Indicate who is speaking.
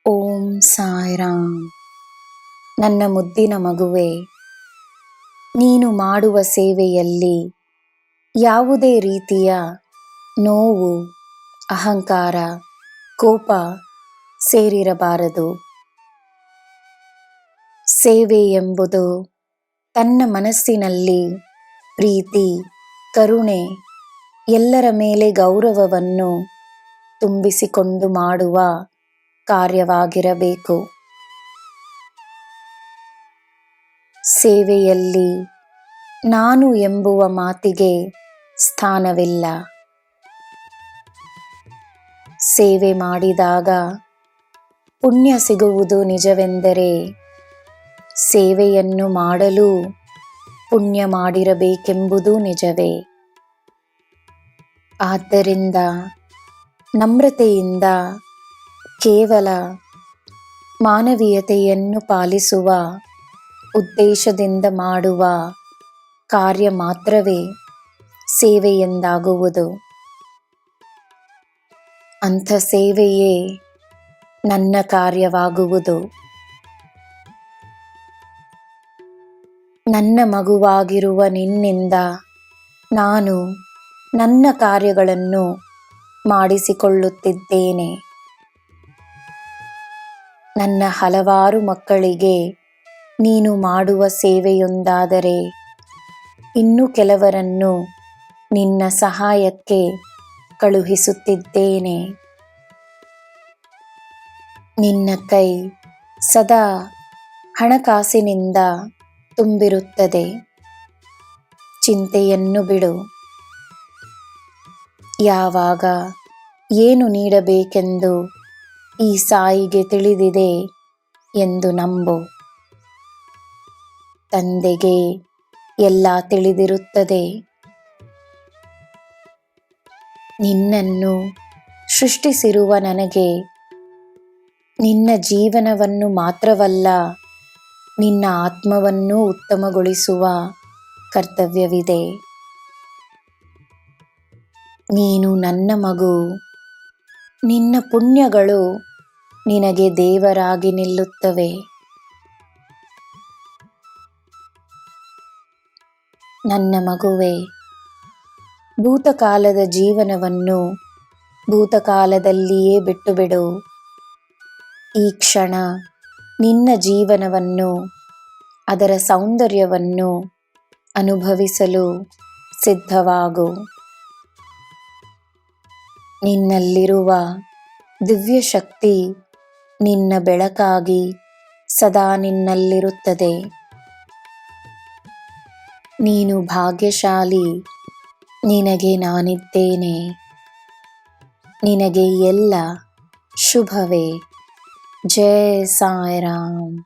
Speaker 1: ಓಂ ಸಾಯಿರಾಮ್. ನನ್ನ ಮುದ್ದಿನ ಮಗುವೆ, ನೀನು ಮಾಡುವ ಸೇವೆಯಲ್ಲಿ ಯಾವುದೇ ರೀತಿಯ ನೋವು, ಅಹಂಕಾರ, ಕೋಪ ಸೇರಿರಬಾರದು. ಸೇವೆ ಎಂಬುದು ತನ್ನ ಮನಸ್ಸಿನಲ್ಲಿ ಪ್ರೀತಿ, ಕರುಣೆ, ಎಲ್ಲರ ಮೇಲೆ ಗೌರವವನ್ನು ತುಂಬಿಸಿಕೊಂಡು ಮಾಡುವ ಕಾರ್ಯವಾಗಿರಬೇಕು. ಸೇವೆಯಲ್ಲಿ ನಾನು ಎಂಬುವ ಮಾತಿಗೆ ಸ್ಥಾನವಿಲ್ಲ. ಸೇವೆ ಮಾಡಿದಾಗ ಪುಣ್ಯ ಸಿಗುವುದು ನಿಜವೆಂದರೆ ಸೇವೆಯನ್ನು ಮಾಡಲು ಪುಣ್ಯ ಮಾಡಿರಬೇಕೆಂಬುದು ನಿಜವೇ. ಆದ್ದರಿಂದ ನಮ್ರತೆಯಿಂದ ಕೇವಲ ಮಾನವೀಯತೆಯನ್ನು ಪಾಲಿಸುವ ಉದ್ದೇಶದಿಂದ ಮಾಡುವ ಕಾರ್ಯ ಮಾತ್ರವೇ ಸೇವೆಯೆಂದಾಗುವುದು. ಅಂಥ ಸೇವೆಯೇ ನನ್ನ ಕಾರ್ಯವಾಗುವುದು. ನನ್ನ ಮಗುವಾಗಿರುವ ನಿನ್ನಿಂದ ನಾನು ನನ್ನ ಕಾರ್ಯಗಳನ್ನು ಮಾಡಿಸಿಕೊಳ್ಳುತ್ತಿದ್ದೇನೆ. ನನ್ನ ಹಲವಾರು ಮಕ್ಕಳಿಗೆ ನೀನು ಮಾಡುವ ಸೇವೆಯೊಂದಾದರೆ ಇನ್ನೂ ಕೆಲವರನ್ನು ನಿನ್ನ ಸಹಾಯಕ್ಕೆ ಕಳುಹಿಸುತ್ತಿದ್ದೇನೆ. ನಿನ್ನ ಕೈ ಸದಾ ಹಣಕಾಸಿನಿಂದ ತುಂಬಿರುತ್ತದೆ. ಚಿಂತೆಯನ್ನು ಬಿಡು. ಯಾವಾಗ ಏನು ನೀಡಬೇಕೆಂದು ಈ ಸಾಯಿಗೆ ತಿಳಿದಿದೆ ಎಂದು ನಂಬು. ತಂದೆಗೆ ಎಲ್ಲ ತಿಳಿದಿರುತ್ತದೆ. ನಿನ್ನನ್ನು ಸೃಷ್ಟಿಸಿರುವ ನನಗೆ ನಿನ್ನ ಜೀವನವನ್ನು ಮಾತ್ರವಲ್ಲ, ನಿನ್ನ ಆತ್ಮವನ್ನೂ ಉತ್ತಮಗೊಳಿಸುವ ಕರ್ತವ್ಯವಿದೆ. ನೀನು ನನ್ನ ಮಗು. ನಿನ್ನ ಪುಣ್ಯಗಳು ನಿನಗೆ ದೇವರಾಗಿ ನಿಲ್ಲುತ್ತವೆ. ನನ್ನ ಮಗುವೆ, ಭೂತಕಾಲದ ಜೀವನವನ್ನು ಭೂತಕಾಲದಲ್ಲಿಯೇ ಬಿಟ್ಟುಬಿಡು. ಈ ಕ್ಷಣ ನಿನ್ನ ಜೀವನವನ್ನು, ಅದರ ಸೌಂದರ್ಯವನ್ನು ಅನುಭವಿಸಲು ಸಿದ್ಧವಾಗು. ನಿನ್ನಲ್ಲಿರುವ ದಿವ್ಯ ಶಕ್ತಿ ನಿನ್ನ ಬೆಳಕಾಗಿ ಸದಾ ನಿನ್ನಲ್ಲಿರುತ್ತದೆ. ನೀನು ಭಾಗ್ಯಶಾಲಿ. ನಿನಗೆ ನಾನಿದ್ದೇನೆ. ನಿನಗೆ ಎಲ್ಲ ಶುಭವೇ. ಜೈ ಸಾಯಿರಾಮ್.